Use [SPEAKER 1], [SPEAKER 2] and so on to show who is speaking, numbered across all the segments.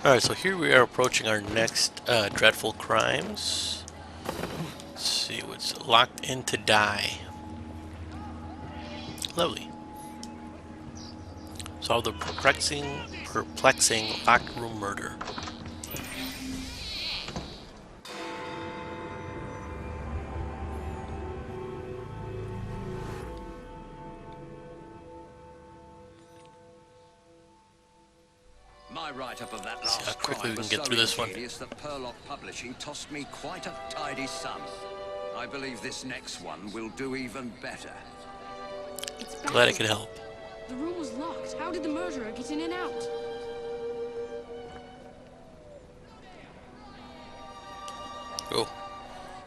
[SPEAKER 1] Alright, so here we are approaching our next dreadful crimes. Let's see what's locked in to die. Lovely. Solve the perplexing locked room murder.
[SPEAKER 2] My write-up of that
[SPEAKER 1] See how
[SPEAKER 2] last
[SPEAKER 1] quickly
[SPEAKER 2] crime
[SPEAKER 1] we
[SPEAKER 2] was
[SPEAKER 1] can get
[SPEAKER 2] so
[SPEAKER 1] through this one.
[SPEAKER 2] ingenious that Purlock Publishing tossed me quite a tidy sum. I believe this next one will do even better.
[SPEAKER 3] It's
[SPEAKER 1] Glad I
[SPEAKER 3] baffling.
[SPEAKER 1] could help.
[SPEAKER 3] The room was locked. How did the murderer get in and out?
[SPEAKER 1] Oh,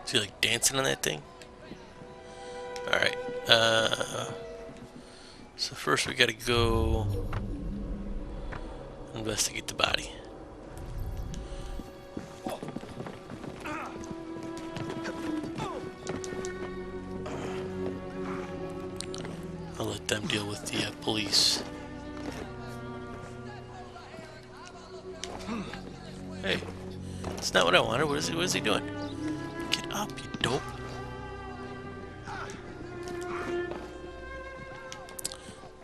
[SPEAKER 1] is he like dancing on that thing? Alright, so first we gotta go investigate the body. I'll let them deal with the police. Hey, it's not what I wanted. What is he doing? Get up, you dope.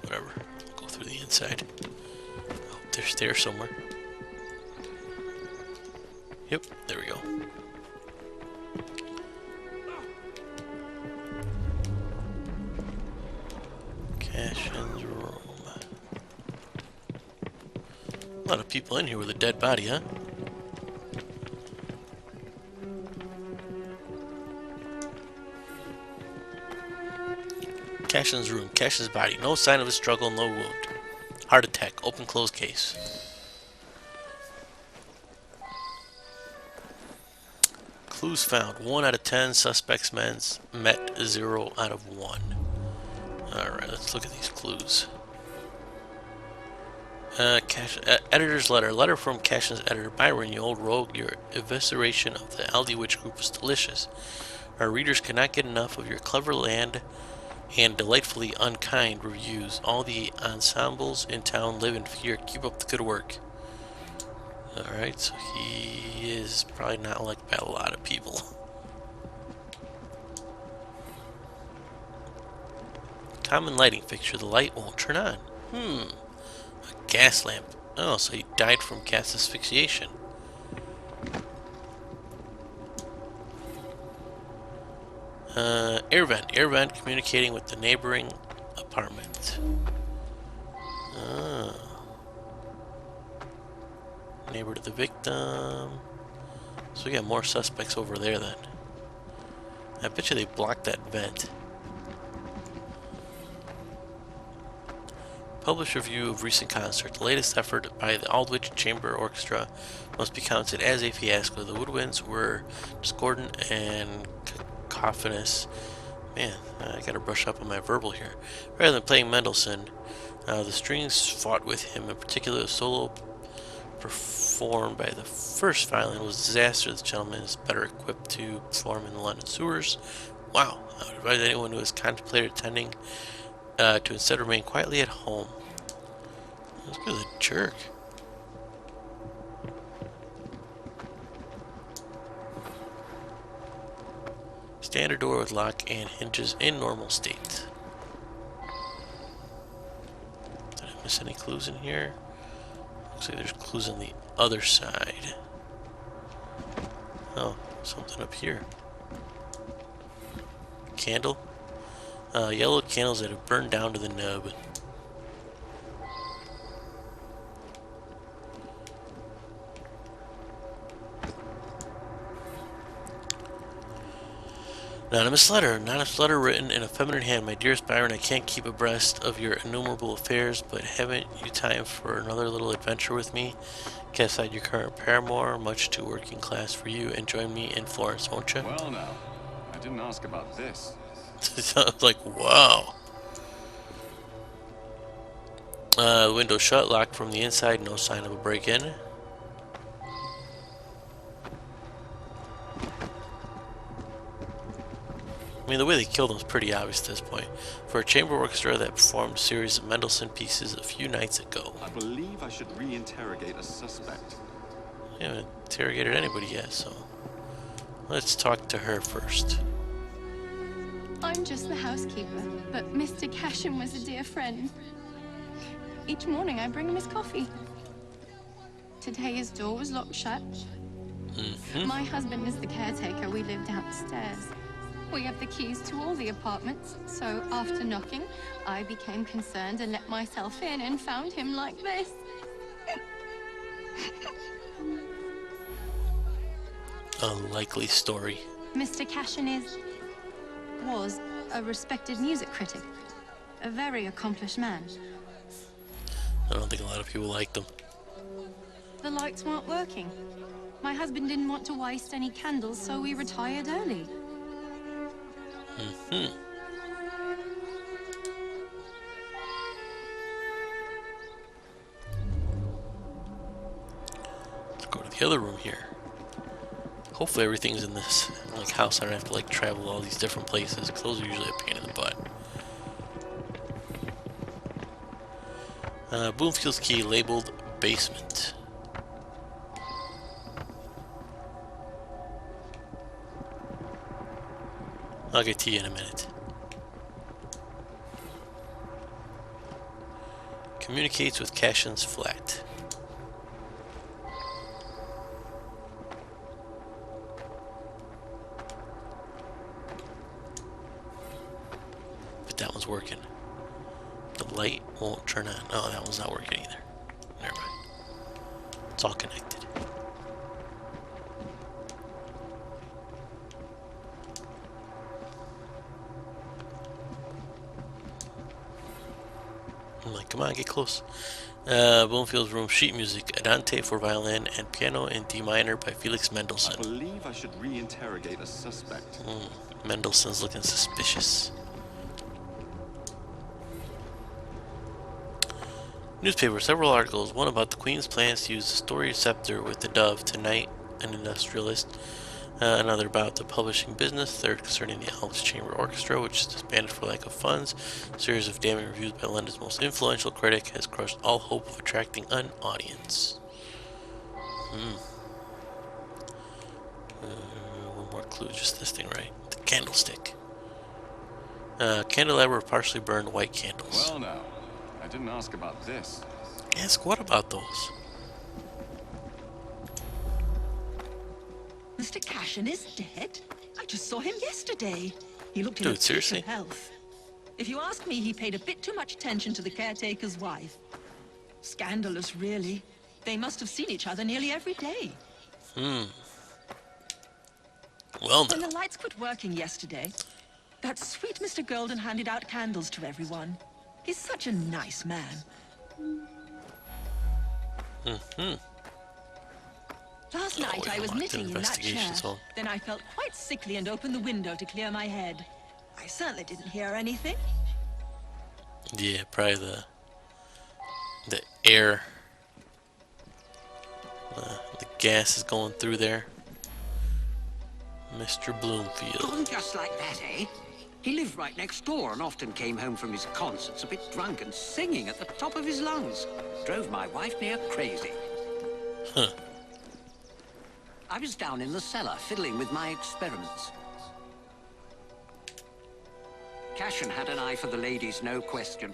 [SPEAKER 1] Whatever. I'll go through the inside. I hope there's stairs somewhere. Yep, there we go. Cashin's room. A lot of people in here with a dead body, huh? Cashin's room. Cashin's body. No sign of a struggle, no wound. Heart attack. Open close case. Clues found. 1 out of 10. Suspects met 0 out of 1. Alright, let's look at these clues. Editor's letter. Letter from Cashin's editor. Byron, you old rogue. Your evisceration of the Aldi Witch group was delicious. Our readers cannot get enough of your clever land and delightfully unkind reviews. All the ensembles in town live in fear. Keep up the good work. Alright, so he is probably not liked by a lot of people. Common lighting fixture. The light won't turn on. A gas lamp. Oh, so he died from gas asphyxiation. Air vent. Air vent communicating with the neighboring apartment. Neighbor to the victim. So we got more suspects over there then. I bet you they blocked that vent. Published review of recent concert. The latest effort by the Aldwych Chamber Orchestra must be counted as a fiasco. The woodwinds were discordant and cacophonous. Man, I gotta brush up on my verbal here. Rather than playing Mendelssohn, the strings fought with him. In particular, the solo performed by the first violin was a disaster. The gentleman is better equipped to perform in the London sewers. Wow, I would advise anyone who has contemplated attending to instead remain quietly at home. This guy's a jerk. Standard door with lock and hinges in normal state. Did I miss any clues in here? Looks like there's clues on the other side. Oh, something up here. Candle? Yellow candles that have burned down to the nub. Anonymous letter. Anonymous letter written in a feminine hand. My dearest Byron, I can't keep abreast of your innumerable affairs, but haven't you time for another little adventure with me? Get aside your current paramour, much too working class for you, and join me in Florence, won't you?
[SPEAKER 4] Well now, I didn't ask about this.
[SPEAKER 1] Sounds like, wow. Window shut, locked from the inside, no sign of a break-in. I mean, the way they killed him is pretty obvious at this point. For a chamber orchestra that performed a series of Mendelssohn pieces a few nights ago.
[SPEAKER 4] I believe I should re-interrogate a suspect.
[SPEAKER 1] haven't interrogated anybody yet, so let's talk to her first.
[SPEAKER 5] I'm just the housekeeper, but Mr. Cashin was a dear friend. Each morning I bring him his coffee. Today his door was locked shut. My husband is the caretaker. We live downstairs. We have the keys to all the apartments, so after knocking, I became concerned and let myself in and found him like this.
[SPEAKER 1] Unlikely story.
[SPEAKER 5] Mr. Cashin was a respected music critic. A very accomplished man.
[SPEAKER 1] I don't think a lot of people liked them.
[SPEAKER 5] The lights weren't working. My husband didn't want to waste any candles, so we retired early. Let's go to the other room here. Hopefully everything's in this like house. I don't have to like travel all these different places, because those are usually a pain in the butt. Bloomfield's key labeled basement. I'll get to you in a minute. Communicates with Cashin's flat. But that one's working. The light won't turn on. Oh, that one's not working either. Never mind. It's all connected. I'm like, come on, get close. Bloomfield's room, sheet music, Andante for violin and piano in D minor by Felix Mendelssohn.
[SPEAKER 4] I believe I should reinterrogate a suspect.
[SPEAKER 1] Mendelssohn's looking suspicious. Newspaper, several articles, one about the Queen's plans to use the story scepter with the dove to knight an industrialist, another about the publishing business, third concerning the Aldwych Chamber Orchestra, which is disbanded for lack of funds. A series of damning reviews by London's most influential critic has crushed all hope of attracting an audience. One more clue, just this thing, right? The candlestick. Candelabra of partially burned white candles.
[SPEAKER 4] Well now, I didn't ask about this.
[SPEAKER 1] Ask what about those?
[SPEAKER 6] Mr. Cashin is dead? I just saw him yesterday. He looked in
[SPEAKER 1] Dude,
[SPEAKER 6] a peak
[SPEAKER 1] seriously?
[SPEAKER 6] of health. If you ask me, he paid a bit too much attention to the caretaker's wife. Scandalous, really. They must have seen each other nearly every day.
[SPEAKER 1] Well,
[SPEAKER 6] When
[SPEAKER 1] no.
[SPEAKER 6] the lights quit working yesterday, that sweet Mr. Golden handed out candles to everyone. He's such a nice man. Last night I was
[SPEAKER 1] unlocked
[SPEAKER 6] knitting in that
[SPEAKER 1] investigation
[SPEAKER 6] chair.
[SPEAKER 1] zone.
[SPEAKER 6] Then I felt quite sickly and opened the window to clear my head. I certainly didn't hear anything.
[SPEAKER 1] Yeah, probably the air, the gas is going through there. Mr. Bloomfield.
[SPEAKER 2] Gone just like that, eh? He lived right next door and often came home from his concerts a bit drunk and singing at the top of his lungs. Drove my wife near crazy.
[SPEAKER 1] Huh.
[SPEAKER 2] I was down in the cellar fiddling with my experiments. Cashin had an eye for the ladies, no question.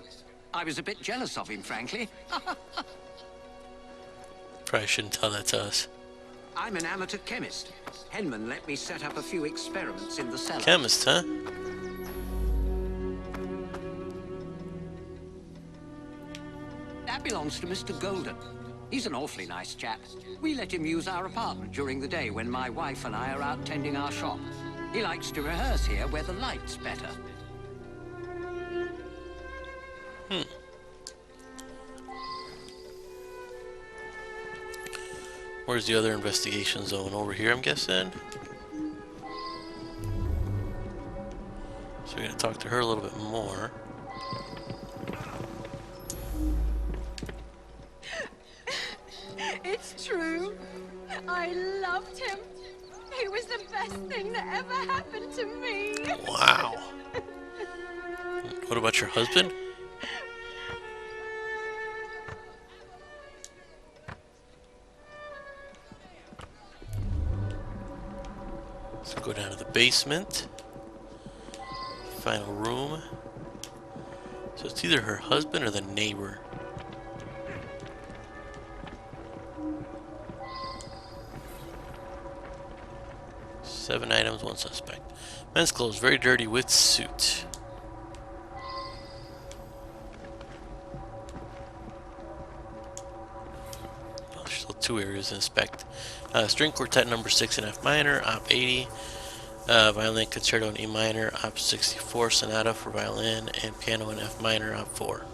[SPEAKER 2] I was a bit jealous of him, frankly.
[SPEAKER 1] Probably shouldn't tell that to us.
[SPEAKER 2] I'm an amateur chemist. Henman let me set up a few experiments in the cellar.
[SPEAKER 1] Chemist, huh?
[SPEAKER 2] That belongs to Mr. Golden. He's an awfully nice chap. We let him use our apartment during the day when my wife and I are out tending our shop. He likes to rehearse here where the light's better.
[SPEAKER 1] Where's the other investigation zone? Over here, I'm guessing? So we're gonna talk to her a little bit more.
[SPEAKER 5] It's true. I loved him. He was the best thing that ever happened to me.
[SPEAKER 1] Wow. What about your husband? Let's go down to the basement. Final room. So it's either her husband or the neighbor. Seven items, one suspect. Men's clothes, very dirty with suit. Well, there's still two areas to inspect. String quartet number 6 in F minor, Op 80. Violin concerto in E minor, Op 64. Sonata for violin and piano in F minor, Op 4.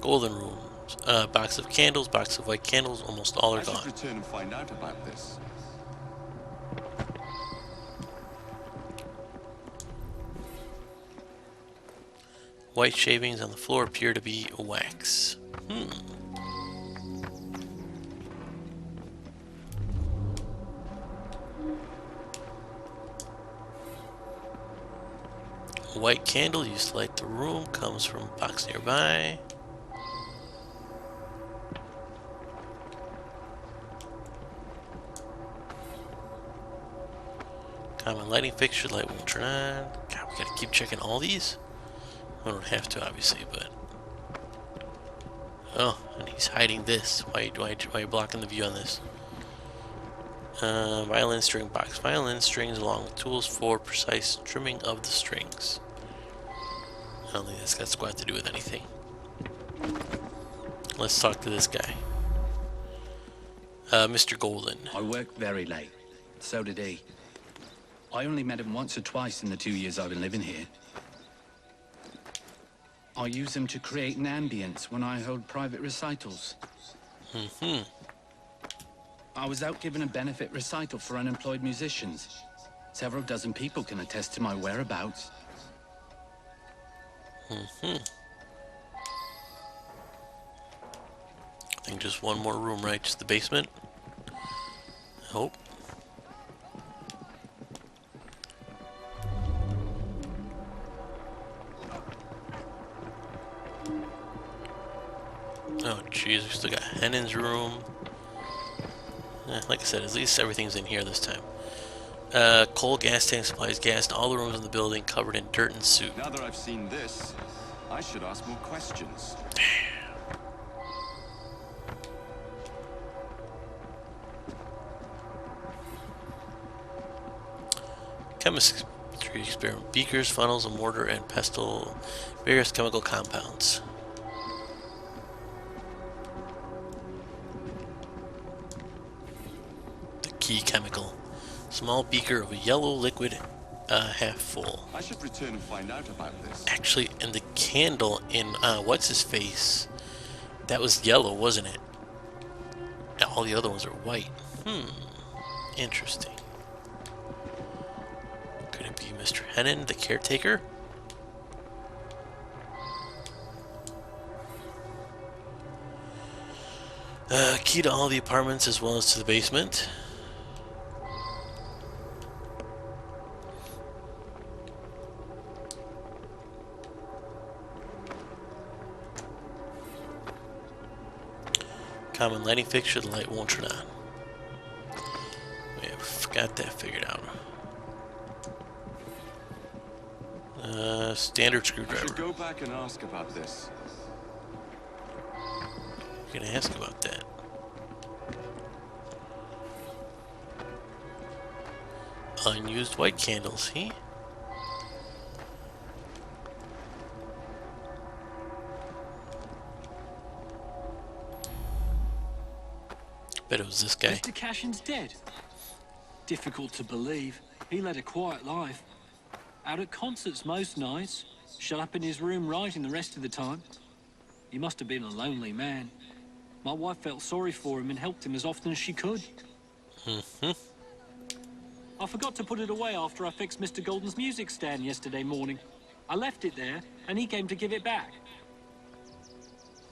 [SPEAKER 1] Golden rooms. Box of candles, box of white candles, almost all are gone.
[SPEAKER 4] I should return and find out about this.
[SPEAKER 1] White shavings on the floor appear to be wax. White candle used to light the room, comes from a box nearby. Common lighting fixture, light won't turn on. God, we gotta keep checking all these? I don't have to, obviously, but... Oh, and he's hiding this. Why are you blocking the view on this? Violin string box. Violin strings along with tools for precise trimming of the strings. I don't think that's got squat to do with anything. Let's talk to this guy. Mr. Golden.
[SPEAKER 7] I worked very late. So did he. I only met him once or twice in the 2 years I've been living here. I use him to create an ambience when I hold private recitals. I was out giving a benefit recital for unemployed musicians. Several dozen people can attest to my whereabouts.
[SPEAKER 1] I think just one more room, right? Just the basement? I hope. Oh jeez, we still got Hennon's room. Like I said, at least everything's in here this time. Coal, gas tank, supplies, gas in all the rooms in the building, covered in dirt and soot.
[SPEAKER 4] Now that I've seen this, I should ask more questions.
[SPEAKER 1] Chemistry experiment. Beakers, funnels, a mortar, and pestle. Various chemical compounds. The key chemical. Small beaker of a yellow liquid, half full.
[SPEAKER 4] I should return and find out about this.
[SPEAKER 1] Actually, in the candle in what's his face, that was yellow, wasn't it? All the other ones are white. Interesting. Could it be Mr. Hennon, the caretaker? Key to all the apartments as well as to the basement. Common lighting fixture, the light won't turn on. We have got that figured out. Standard
[SPEAKER 4] I
[SPEAKER 1] screwdriver.
[SPEAKER 4] should go back and ask about this.
[SPEAKER 1] We're gonna ask about that. Unused white candles, see? Bet it was this guy.
[SPEAKER 8] Mr. Cashin's dead. Difficult to believe. He led a quiet life. Out at concerts most nights. Shut up in his room writing the rest of the time. He must have been a lonely man. My wife felt sorry for him and helped him as often as she could. I forgot to put it away after I fixed Mr. Golden's music stand yesterday morning. I left it there, and he came to give it back.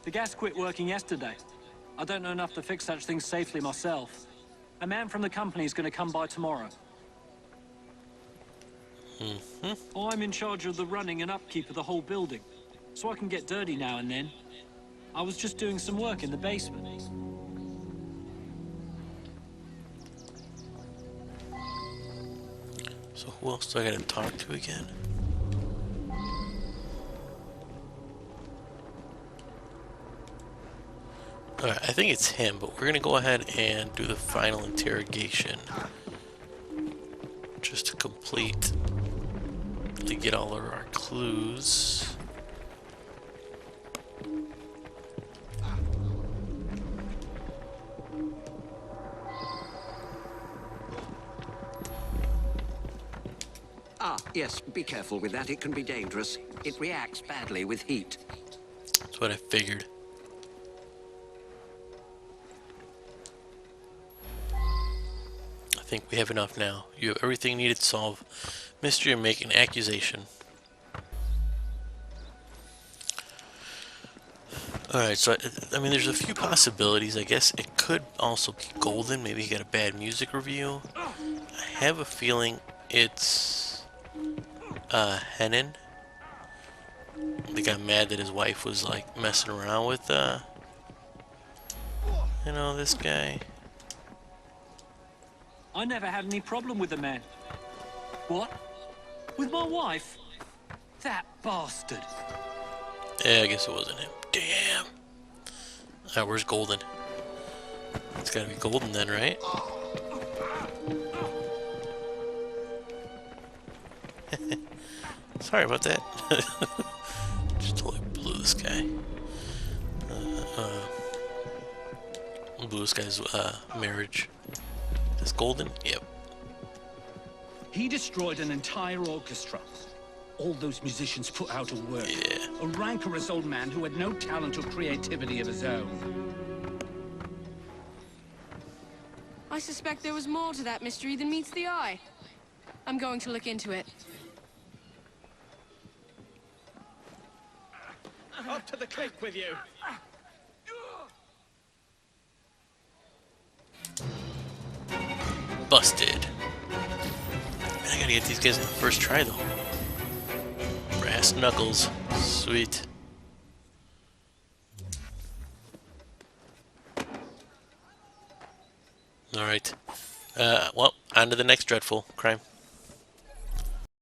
[SPEAKER 8] The gas quit working yesterday. I don't know enough to fix such things safely myself. A man from the company is going to come by tomorrow. I'm in charge of the running and upkeep of the whole building. so I can get dirty now and then. I was just doing some work in the basement.
[SPEAKER 1] So who else do I gotta talk to again? Alright, I think it's him, but we're gonna go ahead and do the final interrogation. Just to completely get all of our clues.
[SPEAKER 2] Ah, yes, be careful with that. It can be dangerous. It reacts badly with heat.
[SPEAKER 1] That's what I figured. I think we have enough now. You have everything needed to solve mystery and make an accusation. Alright, so I mean there's a few possibilities. I guess it could also be Golden. Maybe he got a bad music review. I have a feeling it's Henan. They got mad that his wife was like messing around with you know, this guy.
[SPEAKER 8] I never had any problem with the man. What? With my wife? That bastard.
[SPEAKER 1] Yeah, I guess it wasn't him. Damn. Alright, where's Golden? It's gotta be Golden then, right? Sorry about that. Just totally blew this guy. Blew this guy's marriage. Is Golden? Yep.
[SPEAKER 7] He destroyed an entire orchestra. All those musicians put out of work.
[SPEAKER 1] Yeah.
[SPEAKER 7] A rancorous old man who had no talent or creativity of his own.
[SPEAKER 3] I suspect there was more to that mystery than meets the eye. I'm going to look into it.
[SPEAKER 7] Up to the cliff with you.
[SPEAKER 1] Busted. Man, I gotta get these guys in the first try though. Brass knuckles. Sweet. Alright. Well, on to the next dreadful crime.